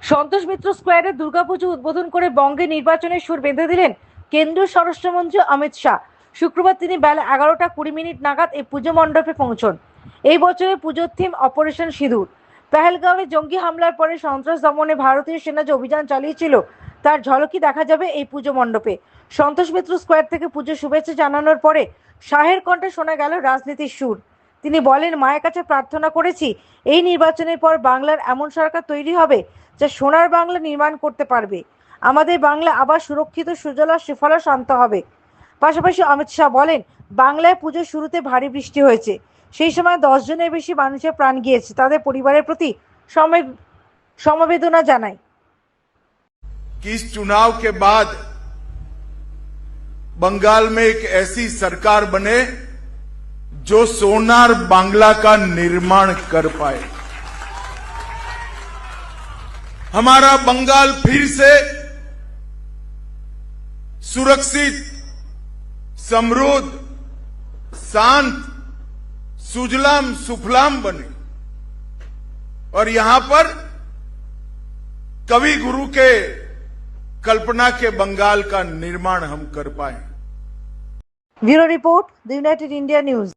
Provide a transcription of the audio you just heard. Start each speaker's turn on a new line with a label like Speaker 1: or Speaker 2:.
Speaker 1: সন্তোষ মিত্র স্কোয়ারে দুর্গাপুজো উদ্বোধন করে বঙ্গে নির্বাচনের সুর বেঁধে দিলেন কেন্দ্রীয় স্বরাষ্ট্রমন্ত্রী অমিত শাহ। শুক্রবার তিনি বেলা 11:20 নাগাদ এই পুজো মণ্ডপে পৌঁছন। এই বছরের পুজোর থিম অপারেশন সিঁদুর। পেহেলগাঁওয়ে জঙ্গি হামলার পরে সন্ত্রাস দমনে ভারতীয় সেনা যে অভিযান চালিয়েছিল তার ঝলকই দেখা যাবে এই পুজো মণ্ডপে। সন্তোষ মিত্র স্কোয়ার থেকে পুজো শুভেচ্ছা জানানোর পরে শাহের কণ্ঠে শোনা গেল রাজনীতির সুর। তিনি বলেন, মায়ের কাছে প্রার্থনা করেছি এই নির্বাচনের পর বাংলার এমন সরকার তৈরি হবে যা সোনার বাংলা নির্মাণ করতে পারবে। আমাদের বাংলা আবার সুরক্ষিত, সুজলা, সুফলা, শান্ত হবে। পাশাপাশি অমিত শাহ বলেন, বাংলায় পুজোর শুরুতে ভারী বৃষ্টি হয়েছে, সেই সময় 10 জনের বেশি মানুষের প্রাণ গিয়েছে। তাদের পরিবারের প্রতি সমবেদনা জানাই।
Speaker 2: कि इस चुनाव के बाद बंगाल में एक ऐसी सरकार बने जो सोनार बांग्ला का निर्माण कर पाए। हमारा बंगाल फिर से सुरक्षित, समृद्ध, शांत, सुजलाम सुफलाम बने और यहां पर कवि गुरु के कल्पना के बंगाल का निर्माण हम कर पाए।
Speaker 1: Bureau report, the United India news.